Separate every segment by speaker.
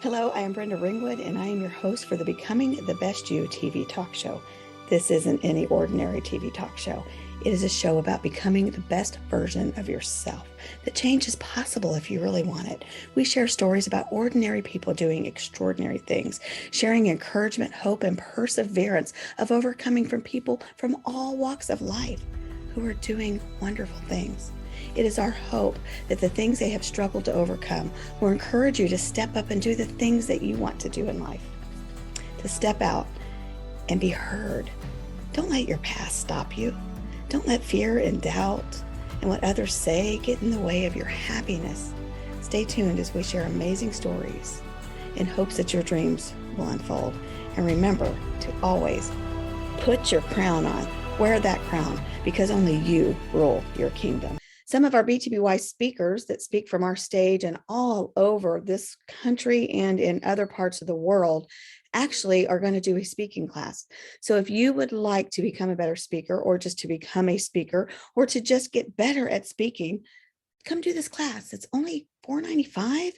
Speaker 1: Hello, I am Brenda Ringwood, and I am your host for the Becoming the Best You TV talk show. This isn't any ordinary TV talk show. It is a show about becoming the best version of yourself. The change is possible if you really want it. We share stories about ordinary people doing extraordinary things, sharing encouragement, hope, and perseverance of overcoming from people from all walks of life who are doing wonderful things. It is our hope that the things they have struggled to overcome will encourage you to step up and do the things that you want to do in life. To step out and be heard. Don't let your past stop you. Don't let fear and doubt and what others say get in the way of your happiness. Stay tuned as we share amazing stories in hopes that your dreams will unfold. And remember to always put your crown on. Wear that crown because only you rule your kingdom. Some of our BTBY speakers that speak from our stage and all over this country and in other parts of the world actually are going to do a speaking class. So if you would like to become a better speaker or just to become a speaker or to just get better at speaking, come do this class. It's only $4.95.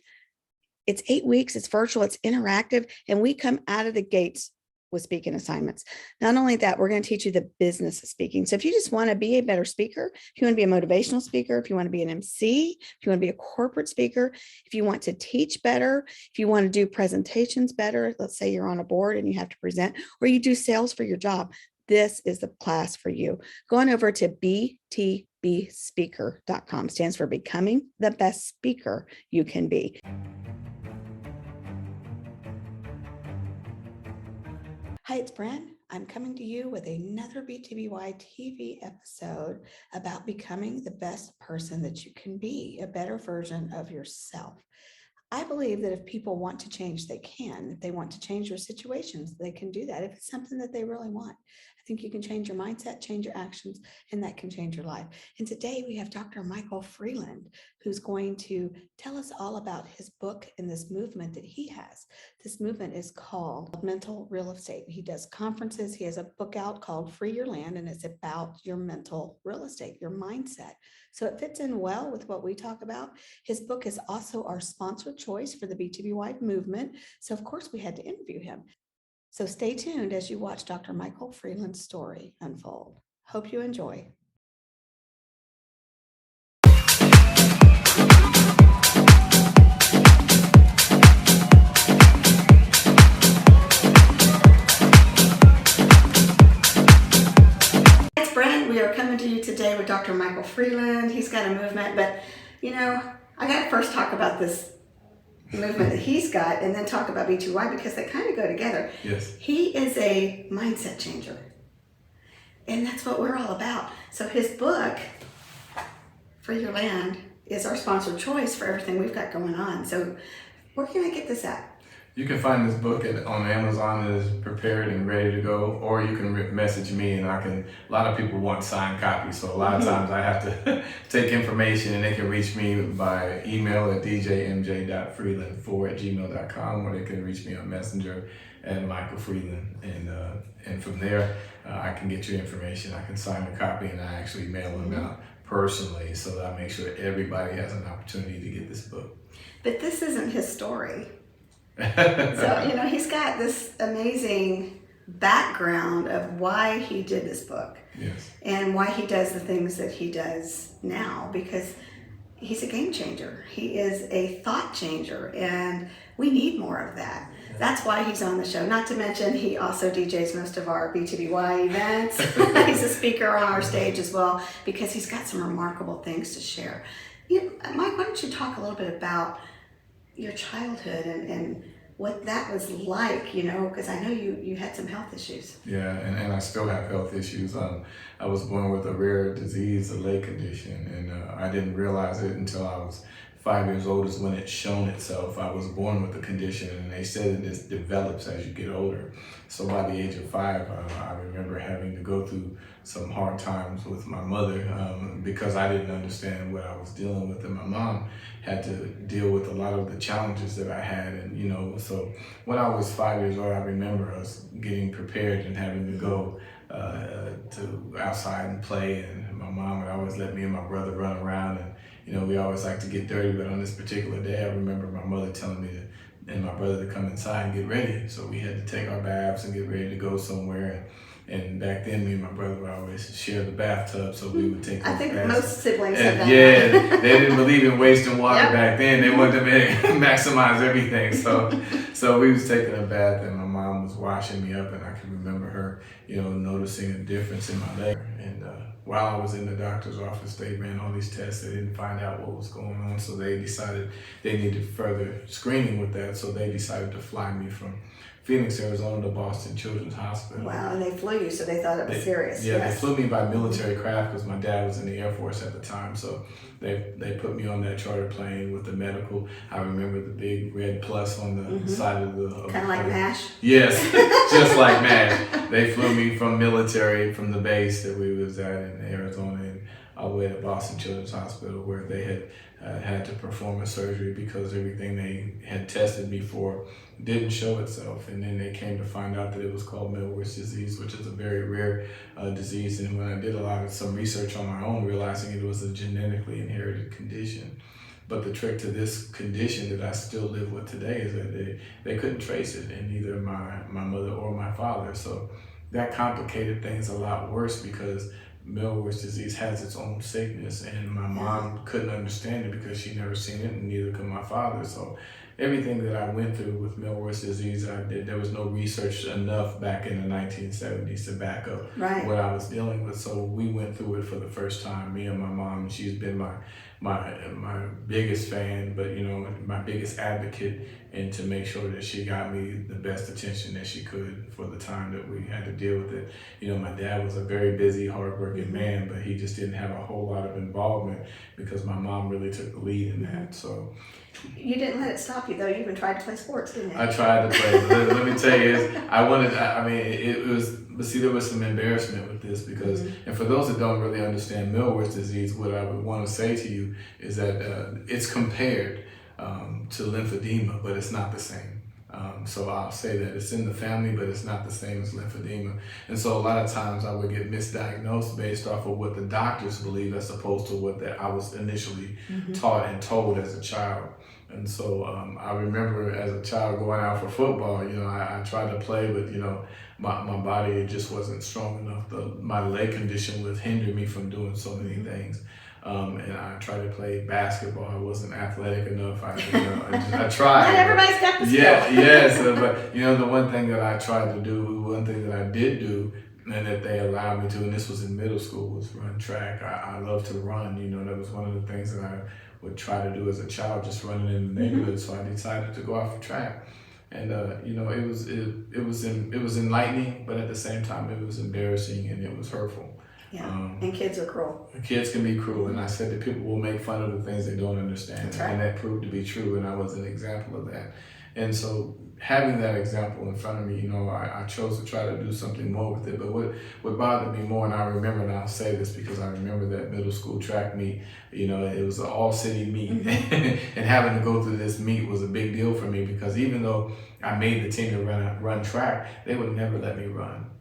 Speaker 1: It's 8 weeks. It's virtual. It's interactive. And we come out of the gates with speaking assignments. Not only that, we're going to teach you the business of speaking. So if you just want to be a better speaker, if you want to be a motivational speaker, if you want to be an MC, if you want to be a corporate speaker, if you want to teach better, if you want to do presentations better, let's say you're on a board and you have to present, or you do sales for your job, this is the class for you. Go on over to btbspeaker.com, stands for Becoming the Best Speaker You Can Be. Hi, it's Bren. I'm coming to you with another BTBY TV episode about becoming the best person that you can be, a better version of yourself. I believe that if people want to change, they can. If they want to change their situations, they can do that. If it's something that they really want, I think you can change your mindset, change your actions, and that can change your life. And today we have Dr. Micheal Freeland, who's going to tell us all about his book and this movement that he has. This movement is called Mental Real Estate. He does conferences. He has a book out called Free Your Land, and it's about your mental real estate, your mindset. So it fits in well with what we talk about. His book is also our sponsored choice for the BTBY movement. So of course we had to interview him. So stay tuned as you watch Dr. Micheal Freeland's story unfold. Hope you enjoy. It's Brent. We are coming to you today with Dr. Micheal Freeland. He's got a movement, but I got to first talk about this movement that he's got and then talk about BTY because they kind of go together.
Speaker 2: Yes.
Speaker 1: He is a mindset changer. And that's what we're all about. So his book, Free Your Land, is our sponsored choice for everything we've got going on. So where can I get this at?
Speaker 2: You can find this book on Amazon. It is prepared and ready to go, or you can message me and a lot of people want signed copies, so a lot of times I have to take information and they can reach me by email at djmj.freeland4@gmail.com, or they can reach me on Messenger at Micheal Freeland, and from there I can get your information. I can sign a copy and I actually mail them out personally, so that I make sure everybody has an opportunity to get this book.
Speaker 1: But this isn't his story. So, he's got this amazing background of why he did this book.
Speaker 2: Yes.
Speaker 1: And why he does the things that he does now, because he's a game changer. He is a thought changer, and we need more of that. That's why he's on the show. Not to mention, he also DJs most of our BTBY events. He's a speaker on our stage as well, because he's got some remarkable things to share. Mike, why don't you talk a little bit about your childhood and what that was like, because I know you had some health issues.
Speaker 2: Yeah, and I still have health issues. I was born with a rare disease, a leg condition, and I didn't realize it until I was 5 years old is when it shown itself. I was born with the condition, and they said that it develops as you get older. So by the age of 5, I remember having to go through some hard times with my mother because I didn't understand what I was dealing with, and my mom had to deal with a lot of the challenges that I had. And so when I was 5 years old, I remember us getting prepared and having to go to outside and play, and my mom would always let me and my brother run around, and we always like to get dirty, but on this particular day, I remember my mother telling me to and my brother to come inside and get ready. So we had to take our baths and get ready to go somewhere. And back then, me and my brother would always share the bathtub, so we would take those
Speaker 1: I think
Speaker 2: baths.
Speaker 1: most siblings have done
Speaker 2: Yeah,
Speaker 1: that.
Speaker 2: they didn't believe in wasting water
Speaker 1: Yep.
Speaker 2: back then. They wanted to maximize everything. So we was taking a bath, and my mom was washing me up, and I can remember her, noticing a difference in my leg. And while I was in the doctor's office, they ran all these tests. They didn't find out what was going on, so they decided they needed further screening with that. So they decided to fly me from Phoenix, Arizona to Boston Children's Hospital.
Speaker 1: Wow, and they flew you, so they thought it was serious.
Speaker 2: Yeah,
Speaker 1: Yes.
Speaker 2: They flew me by military craft because my dad was in the Air Force at the time. So they put me on that charter plane with the medical. I remember the big red plus on the side of the...
Speaker 1: Kind of like MASH?
Speaker 2: Yes, just like MASH. They flew me from military, from the base that we was at in Arizona, and all the way to Boston Children's Hospital, where they had to perform a surgery because everything they had tested me for didn't show itself. And then they came to find out that it was called Miller's disease, which is a very rare disease. And when I did some research on my own, realizing it was a genetically inherited condition. But the trick to this condition that I still live with today is that they couldn't trace it in either my mother or my father. So that complicated things a lot worse because Miller's disease has its own sickness, and my mom couldn't understand it because she never seen it, and neither could my father. So everything that I went through with Miller's disease, there was no research enough back in the 1970s to back up what I was dealing with. So we went through it for the first time, me and my mom. She's been my biggest fan, but my biggest advocate, and to make sure that she got me the best attention that she could for the time that we had to deal with it. My dad was a very busy, hardworking man, but he just didn't have a whole lot of involvement because my mom really took the lead in that. So
Speaker 1: you didn't let it stop you, though. You even tried to play sports, didn't you?
Speaker 2: I tried to play. Let me tell you, it was, but see, there was some embarrassment with this because, and for those that don't really understand Miller's disease, what I would want to say to you is that it's compared to lymphedema, but it's not the same. So I'll say that it's in the family, but it's not the same as lymphedema. And so a lot of times I would get misdiagnosed based off of what the doctors believe as opposed to what I was initially taught and told as a child. And so I remember as a child going out for football, I tried to play, but my body just wasn't strong enough. My leg condition would hinder me from doing so many things. And I tried to play basketball. I wasn't athletic enough. I tried.
Speaker 1: Not everybody's got the skill.
Speaker 2: Yes. But the one thing that I tried to do, one thing that I did do, and that they allowed me to, and this was in middle school, was run track. I love to run. That was one of the things that I would try to do as a child, just running in the neighborhood. So I decided to go out for track. And it was enlightening, but at the same time it was embarrassing and it was hurtful.
Speaker 1: Yeah, and kids are cruel.
Speaker 2: Kids can be cruel, and I said that people will make fun of the things they don't understand.
Speaker 1: That's right.
Speaker 2: And that proved to be true, and I was an example of that. And so having that example in front of me, I chose to try to do something more with it. But what bothered me more, and I remember, and I'll say this because I remember that middle school track meet, it was an all-city meet. And having to go through this meet was a big deal for me because even though I made the team to run track, they would never let me run.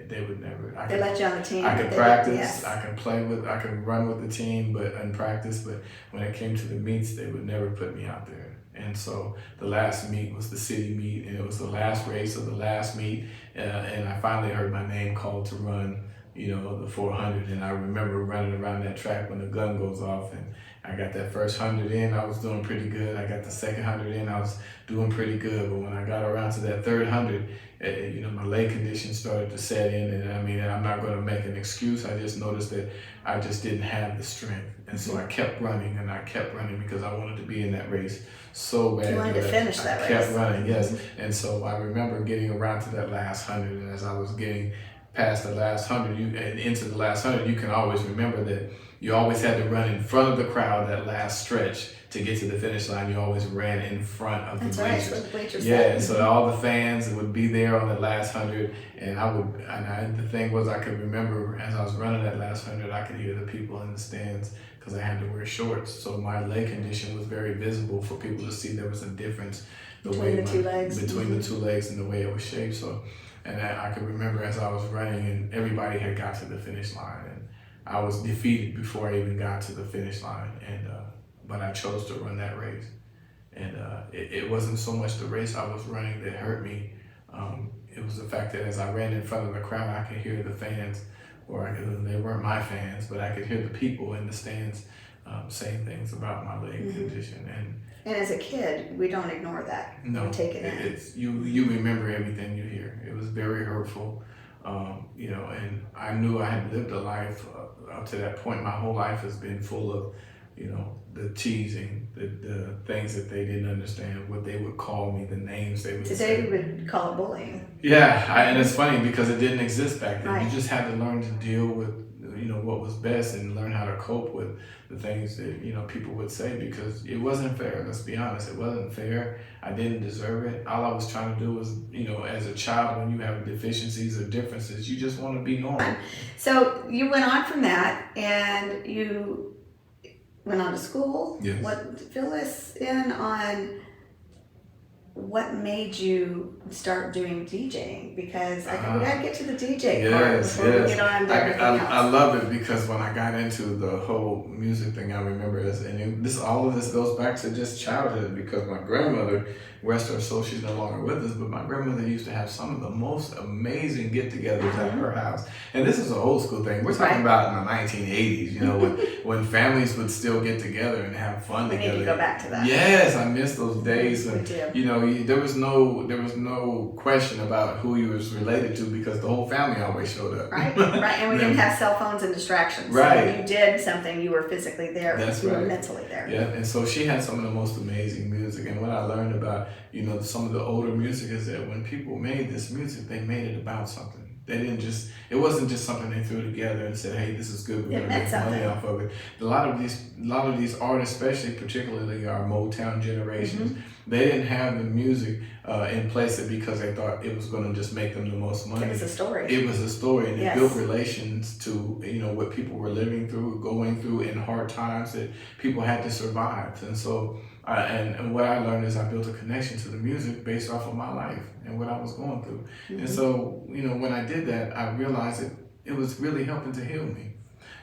Speaker 2: They would never.
Speaker 1: They let you on the team.
Speaker 2: I could practice. I could run with the team, and practice. But when it came to the meets, they would never put me out there. And so the last meet was the city meet, and it was the last race of the last meet. And I finally heard my name called to run, the 400. And I remember running around that track when the gun goes off, and I got that first 100 in, I was doing pretty good. I got the second 100 in, I was doing pretty good. But when I got around to that third 100, my leg condition started to set in. And I'm not going to make an excuse. I just noticed that I just didn't have the strength. And so I kept running because I wanted to be in that race so bad.
Speaker 1: You wanted to finish that race.
Speaker 2: I kept running, yes. And so I remember getting around to that last 100. And as I was getting past the last 100 and into the last 100, you can always remember that you always had to run in front of the crowd that last stretch to get to the finish line. You always ran in front of the bleachers.
Speaker 1: That's right, the bleachers.
Speaker 2: Yeah, so all the fans would be there on the last 100, and the thing was, I could remember as I was running that last 100, I could hear the people in the stands because I had to wear shorts. So my leg condition was very visible for people to see. There was a difference
Speaker 1: between the two
Speaker 2: legs and the way it was shaped. So, and I could remember as I was running, and everybody had got to the finish line, and I was defeated before I even got to the finish line, but I chose to run that race. And it wasn't so much the race I was running that hurt me. It was the fact that as I ran in front of the crowd, I could hear the fans, they weren't my fans, but I could hear the people in the stands saying things about my leg condition.
Speaker 1: And as a kid, we don't ignore that.
Speaker 2: No,
Speaker 1: we take it in.
Speaker 2: It's you remember everything you hear. It was very hurtful, and I knew I had lived a life up to that point. My whole life has been full of, the teasing, the things that they didn't understand, what they would call me, the names they would say.
Speaker 1: Today we would call it bullying.
Speaker 2: Yeah, and it's funny because it didn't exist back then.
Speaker 1: Right.
Speaker 2: You just had to learn to deal with, what was best and learn how to cope with the things that, people would say, because it wasn't fair. Let's be honest. It wasn't fair. I didn't deserve it. All I was trying to do was, as a child, when you have deficiencies or differences, you just want to be normal.
Speaker 1: So you went on from that and you went on to school.
Speaker 2: Yes.
Speaker 1: Fill us in on what made you start doing DJing, because we gotta get to the DJ part before we get on to everything else.
Speaker 2: I love it because when I got into the whole music thing, I remember all of this goes back to just childhood, because my grandmother, rest her soul, she's no longer with us, but my grandmother used to have some of the most amazing get-togethers at her house. And this is an old school thing. We're talking about in the 1980s, when families would still get together and have fun together.
Speaker 1: We need to go back to that.
Speaker 2: Yes, I miss those days.
Speaker 1: We do.
Speaker 2: There was no question about who you was related to, because the whole family always showed up.
Speaker 1: Right, and we didn't have cell phones and distractions.
Speaker 2: Right.
Speaker 1: So when you did something, you were physically there.
Speaker 2: That's
Speaker 1: you
Speaker 2: right.
Speaker 1: were mentally there.
Speaker 2: Yeah, and so she had some of the most amazing music. And what I learned about, some of the older music is that when people made this music, they made it about something. They didn't it wasn't just something they threw together and said, hey, this is good, we're going to make money off of it. A lot of these artists, especially particularly our Motown generations, they didn't have the music in place because they thought it was going to just make them the most money.
Speaker 1: It was a story.
Speaker 2: It was a story, and
Speaker 1: Yes.
Speaker 2: it built relations to, what people were living through, going through in hard times that people had to survive. And so, and what I learned is I built a connection to the music based off of my life and what I was going through. And so, when I did that, I realized that it was really helping to heal me.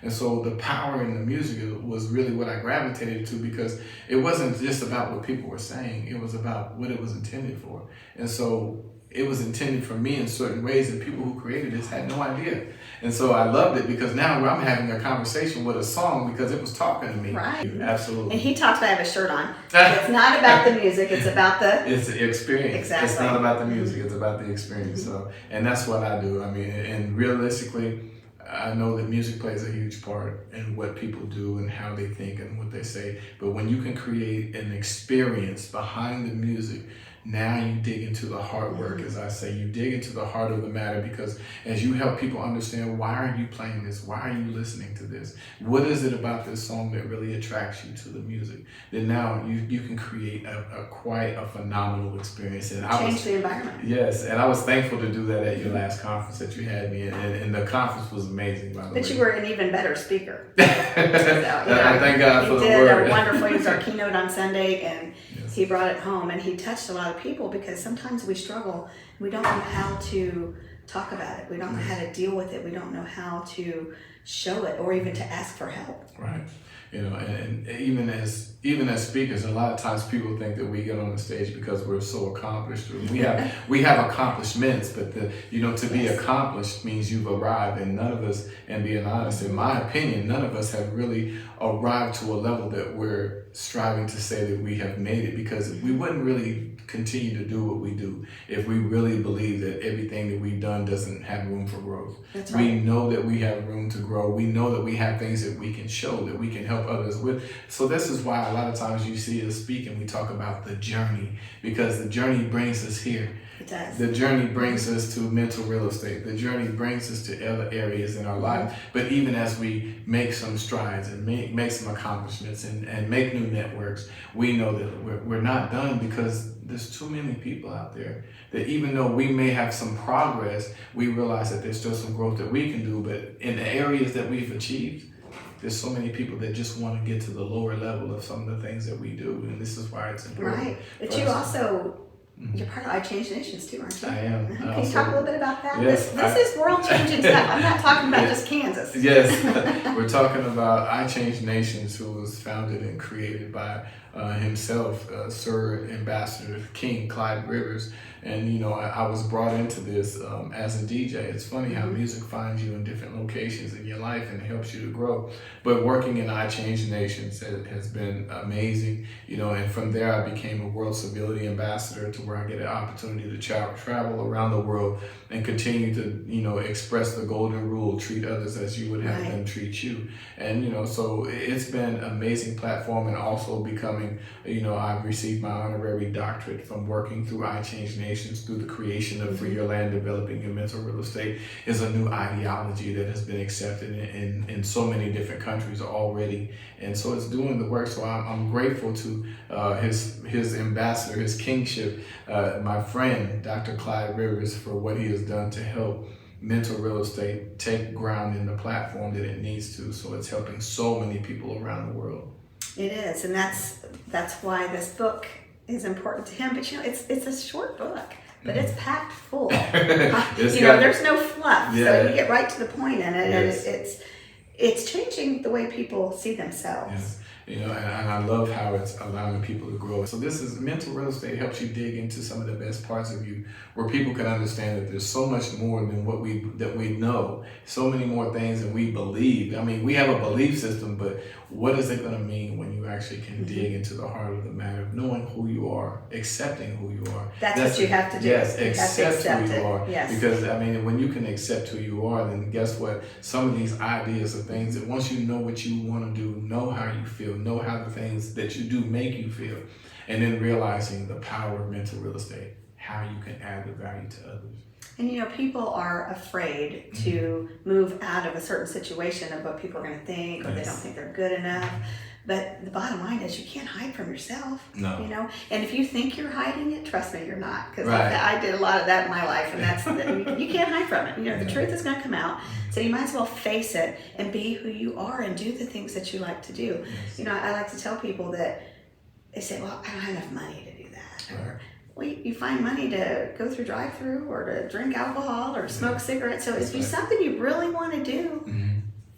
Speaker 2: And so the power in the music was really what I gravitated to, because it wasn't just about what people were saying, it was about what it was intended for. And so it was intended for me in certain ways, and people who created this had no idea. And so I loved it, because now I'm having a conversation with a song because it was talking to me.
Speaker 1: Right.
Speaker 2: Absolutely.
Speaker 1: And he talks about, I have a shirt on. It's not about the music, it's about
Speaker 2: It's the experience.
Speaker 1: Exactly.
Speaker 2: It's not about the music, it's about the experience. So, and that's what I do. I mean, and realistically, I know that music plays a huge part in what people do and how they think and what they say. But when you can create an experience behind the music, now you dig into the hard work, as I say. You dig into the heart of the matter, because as you help people understand, why are you playing this? Why are you listening to this? What is it about this song that really attracts you to the music? Then now you can create quite a phenomenal experience. And
Speaker 1: change the environment.
Speaker 2: Yes, and I was thankful to do that at your last conference that you had me in, and the conference was amazing, by the way.
Speaker 1: But you were an even better speaker.
Speaker 2: I thank God for the
Speaker 1: He
Speaker 2: word.
Speaker 1: did a wonderful, he was our keynote on Sunday, and
Speaker 2: Yes.
Speaker 1: he brought it home, and he touched a lot of people, because sometimes we struggle. We don't know how to talk about it. We don't know how to deal with it. We don't know how to show it, or even to ask for help.
Speaker 2: Right. And even as speakers, a lot of times people think that we get on the stage because we're so accomplished. We have accomplishments, but to be accomplished means you've arrived, and none of us, and being honest, in my opinion, none of us have really arrived to a level that we're striving to say that we have made it, because we wouldn't really continue to do what we do if we really believe that everything that we've done doesn't have room for growth.
Speaker 1: That's right.
Speaker 2: We know that we have room to grow. We know that we have things that we can show, that we can help others with. So this is why a lot of times you see us speak and we talk about the journey, because the journey brings us here.
Speaker 1: It does.
Speaker 2: The journey brings us to mental real estate. The journey brings us to other areas in our life. But even as we make some strides and make some accomplishments and make new networks, we know that we're not done, because there's too many people out there that even though we may have some progress, we realize that there's still some growth that we can do. But in the areas that we've achieved, there's so many people that just want to get to the lower level of some of the things that we do. And this is why it's important.
Speaker 1: Right. But you also, you're part of I Change Nations too, aren't you?
Speaker 2: I am.
Speaker 1: Can you talk a little bit about that?
Speaker 2: Yes,
Speaker 1: this is world changing stuff. I'm not talking about just Kansas.
Speaker 2: Yes, we're talking about I Change Nations, who was founded and created by himself, Sir Ambassador King Clyde Rivers. And I was brought into this as a DJ. It's funny how music finds you in different locations in your life and helps you to grow. But working in I Change Nations has been amazing. And from there I became a World Civility Ambassador, to where I get an opportunity to travel around the world and continue to express the golden rule: treat others as you would have them treat you. And so it's been an amazing platform. And also becoming, I've received my honorary doctorate from working through I Change Nations, through the creation of Free Your Land, developing your mental real estate is a new ideology that has been accepted in so many different countries already. And so it's doing the work. So I'm grateful to his ambassador, his kingship, my friend, Dr. Clyde Rivers, for what he has done to help mental real estate take ground in the platform that it needs to. So it's helping so many people around the world.
Speaker 1: It is, and that's why this book is important to him. But it's a short book, but it's packed full. There's no fluff, so you get right to the point in it, and it's changing the way people see themselves.
Speaker 2: Yes. And I love how it's allowing people to grow. So this is mental real estate, helps you dig into some of the best parts of you, where people can understand that there's so much more than what we know, so many more things than we believe. I mean, we have a belief system, but what is it going to mean when you actually can dig into the heart of the matter, of knowing who you are, accepting who you are?
Speaker 1: That's what you have to do.
Speaker 2: Yes, accept who you are.
Speaker 1: Yes.
Speaker 2: Because when you can accept who you are, then guess what? Some of these ideas are things that once you know what you want to do, know how you feel, know how the things that you do make you feel, and then realizing the power of mental real estate, how you can add the value to others.
Speaker 1: And people are afraid to move out of a certain situation of what people are going to think, or they don't think they're good enough. But the bottom line is, you can't hide from yourself.
Speaker 2: No.
Speaker 1: And if you think you're hiding it, trust me, you're not. Because I did a lot of that in my life, and you can't hide from it. The truth is going to come out. So you might as well face it and be who you are and do the things that you like to do. Yes. I like to tell people that they say, well, I don't have enough money to do that. Right. Or, well, you find money to go through drive-through, or to drink alcohol, or smoke cigarettes. So if it's something you really want to do,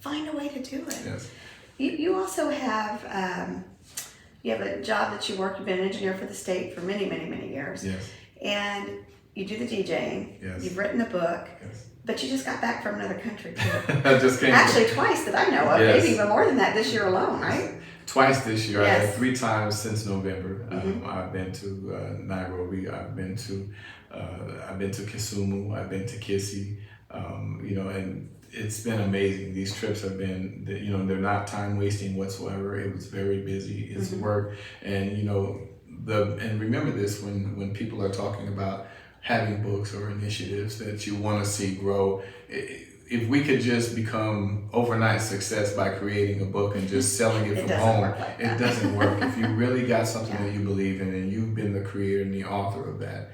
Speaker 1: find a way to do it. Yes. You also have a job that you work. You've been an engineer for the state for many, many, many years.
Speaker 2: Yes.
Speaker 1: And you do the DJing. Yes. You've written a book. Yes. But you just got back from another country too.
Speaker 2: I just came.
Speaker 1: Actually, twice that I know of. Yes. Maybe even more than that this year alone, right?
Speaker 2: Twice this year. Yes. I had 3 times since November. I've been to Nairobi. I've been to Kisumu. I've been to Kisii. And it's been amazing. These trips have been, they're not time wasting whatsoever. It was very busy. It's work, and and remember this when people are talking about having books or initiatives that you want to see grow. If we could just become overnight success by creating a book and just selling it from home, it doesn't work. If you really got something that you believe in, and you've been the creator and the author of that,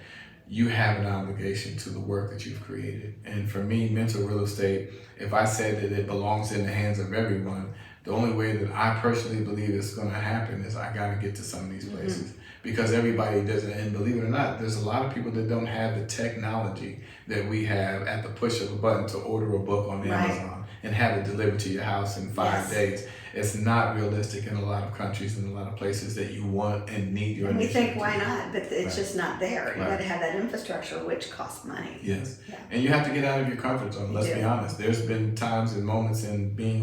Speaker 2: you have an obligation to the work that you've created. And for me, mental real estate, if I said that it belongs in the hands of everyone, the only way that I personally believe it's going to happen is I got to get to some of these places. Because everybody doesn't, and believe it or not, there's a lot of people that don't have the technology that we have at the push of a button to order a book on Amazon and have it delivered to your house in 5 days. It's not realistic in a lot of countries and a lot of places that you want and need your
Speaker 1: initiative. And we think, why not? But it's just not there. You got to have that infrastructure, which costs money.
Speaker 2: Yes. Yeah. And you have to get out of your comfort zone. Let's be honest. There's been times and moments in being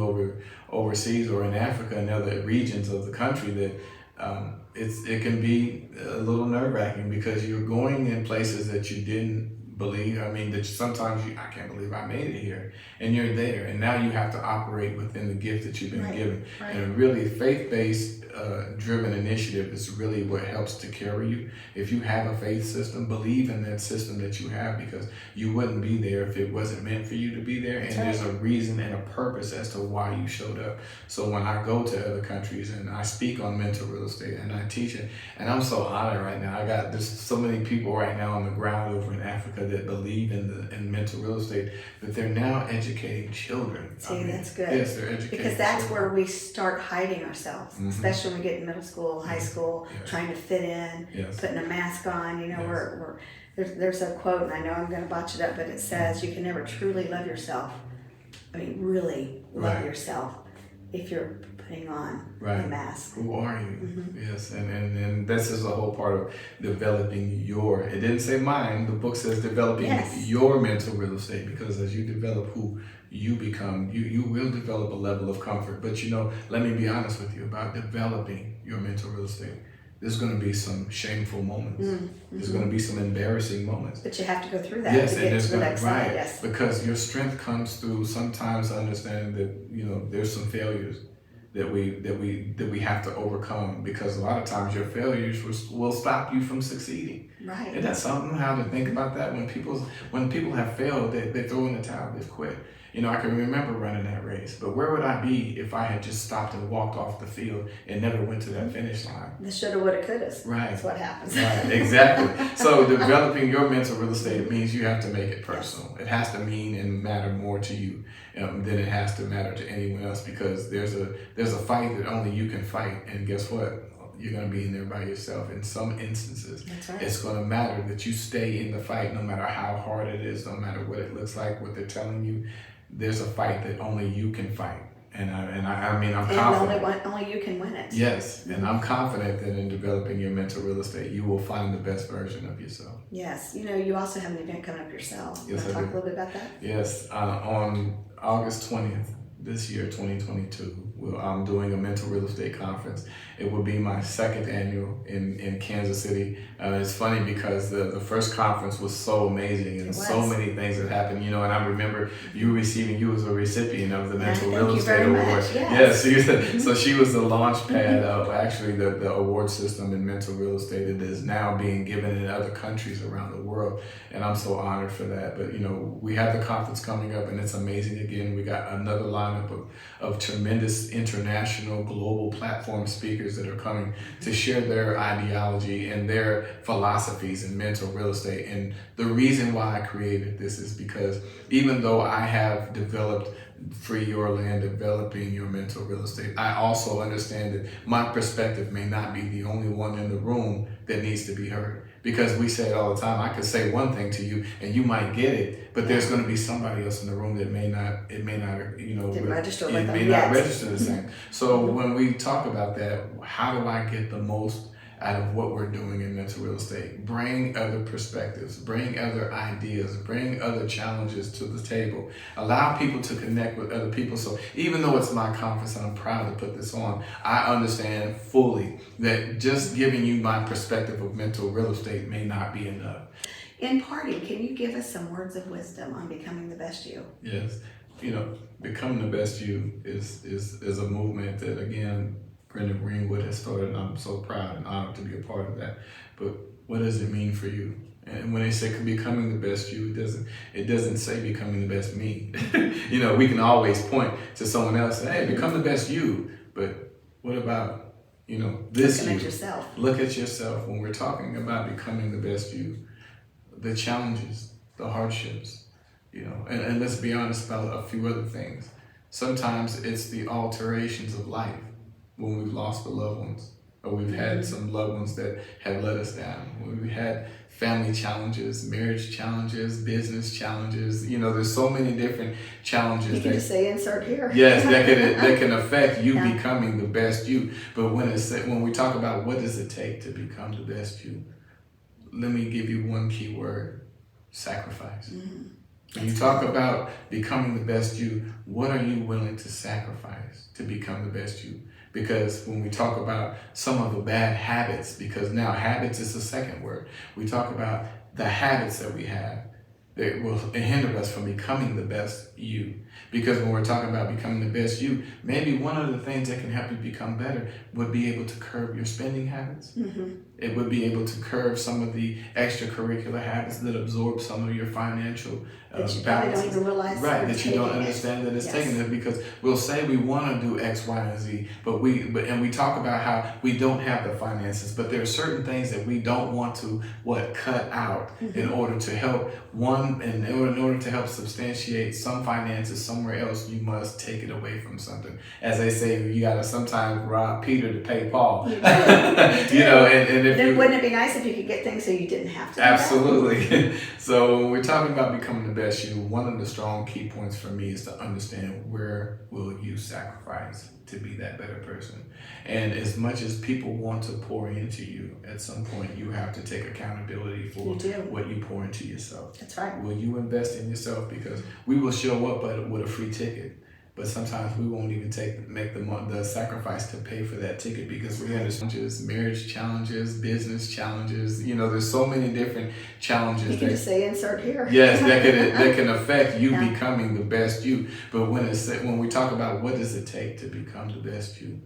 Speaker 2: overseas or in Africa and other regions of the country that it can be a little nerve-wracking, because you're going in places that you didn't believe. That sometimes I can't believe I made it here, and you're there, and now you have to operate within the gift that you've been given. And a really faith-based driven initiative is really what helps to carry you. If you have a faith system, believe in that system that you have, because you wouldn't be there if it wasn't meant for you to be there. And there's a reason and a purpose as to why you showed up. So when I go to other countries and I speak on mental real estate and I teach it, and I'm so honored right now. There's so many people right now on the ground over in Africa that believe in mental real estate, that they're now educating children.
Speaker 1: See, that's good.
Speaker 2: Yes, they're educating
Speaker 1: because that's
Speaker 2: children.
Speaker 1: Where we start hiding ourselves, especially when we get in middle school, high school, trying to fit in, putting a mask on. There's a quote, and I know I'm going to botch it up, but it says, you can never truly love yourself. Really love yourself if you're putting on
Speaker 2: right.
Speaker 1: a mask.
Speaker 2: Who are you?
Speaker 1: Mm-hmm.
Speaker 2: Yes, and this is a whole part of developing your, it didn't say mine, the book says developing your mental real estate, because as you develop who you become, you will develop a level of comfort. But let me be honest with you about developing your mental real estate. There's going to be some shameful moments. Mm-hmm. There's going to be some embarrassing moments.
Speaker 1: But you have to go through that
Speaker 2: yes,
Speaker 1: to get to the next side. Yes,
Speaker 2: because your strength comes through sometimes understanding that there's some failures that we have to overcome, because a lot of times your failures will stop you from succeeding.
Speaker 1: Right.
Speaker 2: And that's something how to think about that. When people have failed, they throw in the towel, they quit. I can remember running that race, but where would I be if I had just stopped and walked off the field and never went to that finish line?
Speaker 1: The shoulda, woulda, coulda.
Speaker 2: Right.
Speaker 1: That's what happens.
Speaker 2: Right, exactly. So developing your mental real estate, it means you have to make it personal. Yes. It has to mean and matter more to you than it has to matter to anyone else, because there's a fight that only you can fight, and guess what? You're going to be in there by yourself. In some instances,
Speaker 1: that's right.
Speaker 2: It's going to matter that you stay in the fight, no matter how hard it is, no matter what it looks like, what they're telling you. There's a fight that only you can fight, and I'm confident.
Speaker 1: Only you can win it.
Speaker 2: Yes, mm-hmm. And I'm confident that in developing your mental real estate, you will find the best version of yourself.
Speaker 1: Yes, you also have an event coming up yourself.
Speaker 2: Yes,
Speaker 1: want to talk a little bit about that?
Speaker 2: Yes, on August 20th this year, 2022, I'm doing a mental real estate conference. It will be my second annual in Kansas City. It's funny because the first conference was so amazing, and so many things that happened. And I remember you as a recipient of the Mental Real Estate Award. Yes. So she was the launch pad of actually the award system in mental real estate that is now being given in other countries around the world. And I'm so honored for that. But we have the conference coming up, and it's amazing. Again, we got another lineup of tremendous international global platform speakers that are coming to share their ideology and their philosophies in mental real estate. And the reason why I created this is because even though I have developed Free Your Land, developing your mental real estate, I also understand that my perspective may not be the only one in the room that needs to be heard. Because we say it all the time, I could say one thing to you and you might get it, but there's going to be somebody else in the room that may not register the same. So when we talk about that, how do I get the most out of what we're doing in mental real estate? Bring other perspectives, bring other ideas, bring other challenges to the table, allow people to connect with other people. So even though it's my conference and I'm proud to put this on, I understand fully that just giving you my perspective of mental real estate may not be enough.
Speaker 1: In parting, can you give us some words of wisdom on becoming the best you?
Speaker 2: Yes. Becoming the best you is a movement that, again, Brenda Greenwood has started, and I'm so proud and honored to be a part of that. But what does it mean for you? And when they say becoming the best you, it doesn't say becoming the best me. We can always point to someone else and say, hey, become the best you. But what about, this
Speaker 1: Looking
Speaker 2: you?
Speaker 1: At yourself.
Speaker 2: Look at yourself. When we're talking about becoming the best you, the challenges, the hardships, and let's be honest about a few other things. Sometimes it's the alterations of life. When we've lost the loved ones, or we've had some loved ones that have let us down, when we've had family challenges, marriage challenges, business challenges. There's so many different challenges.
Speaker 1: You can just say insert here.
Speaker 2: Yes, that can affect you becoming the best you. But when we talk about what does it take to become the best you, let me give you one key word: sacrifice. Mm-hmm. When you talk about becoming the best you, what are you willing to sacrifice to become the best you? Because when we talk about some of the bad habits, because now habits is the second word, we talk about the habits that we have that will hinder us from becoming the best you. Because when we're talking about becoming the best you, maybe one of the things that can help you become better would be able to curb your spending habits. Mm-hmm. It would be able to curb some of the extracurricular habits that absorb some of your financial
Speaker 1: that you probably don't even realize.
Speaker 2: Right, that you don't understand that it's taking it, because we'll say we want to do X, Y, and Z, but we talk about how we don't have the finances, but there are certain things that we don't want to cut out in order to help in order to help substantiate some finances somewhere else. You must take it away from something. As they say, you got to sometimes rob Peter to pay Paul. And And if
Speaker 1: then wouldn't it be nice if you could get things so you didn't have to do that?
Speaker 2: Absolutely. So when we're talking about becoming the best you, one of the strong key points for me is to understand where will you sacrifice to be that better person. And as much as people want to pour into you, at some point you have to take accountability for what you pour into yourself.
Speaker 1: That's right.
Speaker 2: Will you invest in yourself? Because we will show up with a free ticket. But sometimes we won't even make the sacrifice to pay for that ticket because we understand marriage challenges, business challenges. There's so many different challenges.
Speaker 1: You can just say insert here.
Speaker 2: Yes, that can affect you becoming the best you. But when we talk about what does it take to become the best you,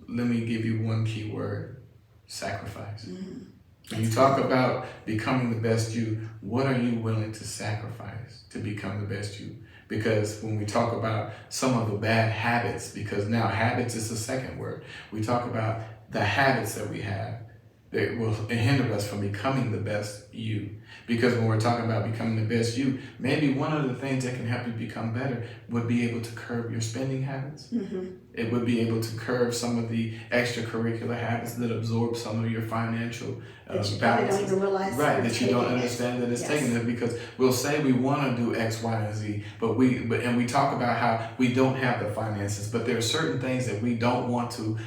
Speaker 2: let me give you one key word: sacrifice. Mm-hmm. When you talk about becoming the best you, what are you willing to sacrifice to become the best you? Because when we talk about some of the bad habits, because now habits is the second word, we talk about the habits that we have that will hinder us from becoming the best you. Because when we're talking about becoming the best you, maybe one of the things that can help you become better would be able to curb your spending habits. Mm-hmm. It would be able to curb some of the extracurricular habits that absorb some of your financial
Speaker 1: that you probably don't even realize
Speaker 2: that you don't understand that it's taking it, because we'll say we want to do X, Y, and Z, but we talk about how we don't have the finances, but there are certain things that we don't want to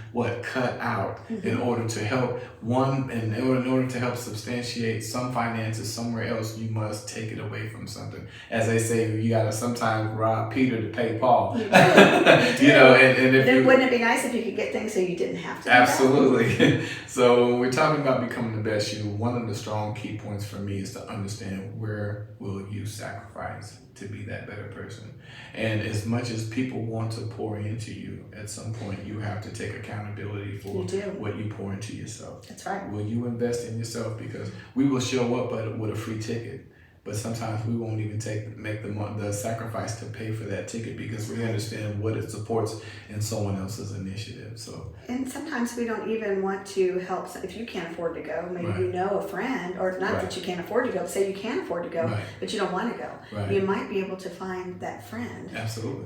Speaker 2: cut out in order to help in order to help substantiate some finances somewhere else. You must take it away from something. As they say, you gotta sometimes rob Peter to pay Paul.
Speaker 1: You
Speaker 2: know, and if
Speaker 1: then wouldn't it be nice if you could get things so you didn't have to?
Speaker 2: Absolutely. So when we're talking about becoming the best you, one of the strong key points for me is to understand where will you sacrifice to be that better person. And as much as people want to pour into you, at some point you have to take accountability for what you pour into yourself.
Speaker 1: That's right.
Speaker 2: Will you invest in yourself? Because we will show up with a free ticket. But sometimes we won't even make the sacrifice to pay for that ticket because we understand what it supports in someone else's initiative.
Speaker 1: And sometimes we don't even want to help. If you can't afford to go, maybe you know a friend, or not that you can't afford to go, but say you can afford to go, but you don't want to go. You might be able to find that friend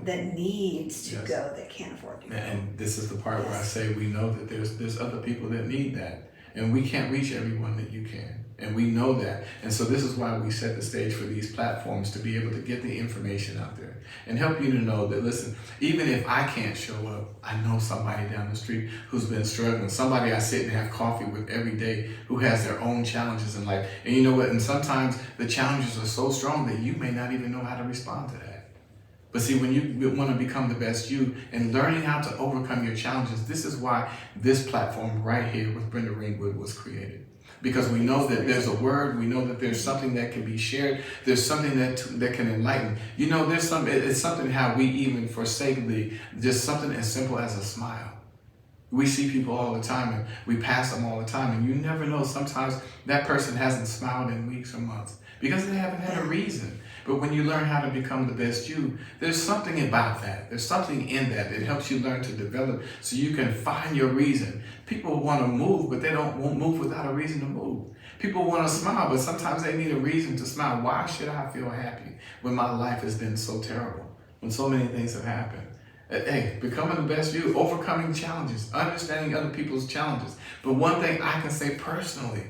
Speaker 1: that needs to go, that can't afford to go.
Speaker 2: And this is the part where I say we know that there's other people that need that. And we can't reach everyone that you can. And we know that. And so this is why we set the stage for these platforms, to be able to get the information out there and help you to know that, listen, even if I can't show up, I know somebody down the street who's been struggling, somebody I sit and have coffee with every day who has their own challenges in life. And you know what? And sometimes the challenges are so strong that you may not even know how to respond to that. But see, when you want to become the best you and learning how to overcome your challenges, this is why this platform right here with Brenda Ringwood was created. Because we know that there's a word, we know that there's something that can be shared, there's something that can enlighten. You know, it's something how we even forsake just something as simple as a smile. We see people all the time and we pass them all the time, and you never know, sometimes that person hasn't smiled in weeks or months because they haven't had a reason. But when you learn how to become the best you, there's something about that. There's something in that. It helps you learn to develop so you can find your reason. People want to move, but they won't move without a reason to move. People want to smile, but sometimes they need a reason to smile. Why should I feel happy when my life has been so terrible, when so many things have happened? Hey, becoming the best you, overcoming challenges, understanding other people's challenges. But one thing I can say personally,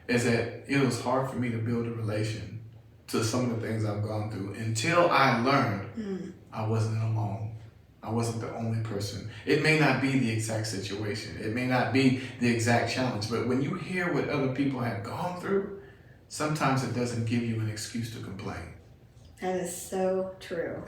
Speaker 2: is that it was hard for me to build a relation to some of the things I've gone through until I learned I wasn't alone. I wasn't the only person. It may not be the exact situation. It may not be the exact challenge. But when you hear what other people have gone through, sometimes it doesn't give you an excuse to complain.
Speaker 1: That is so true.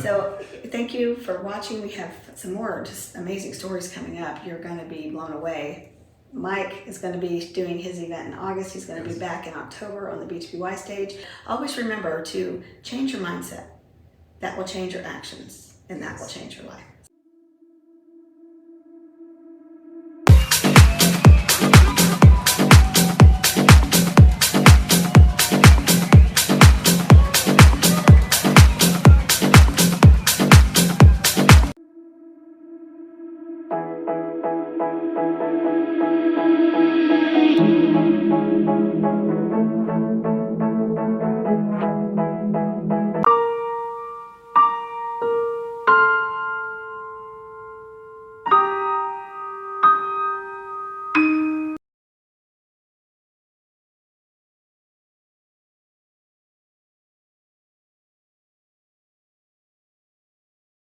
Speaker 1: So thank you for watching. We have some more just amazing stories coming up. You're going to be blown away. Mike is going to be doing his event in August. He's going to be back in October on the B2BY stage. Always remember to change your mindset. That will change your actions, and that will change your life.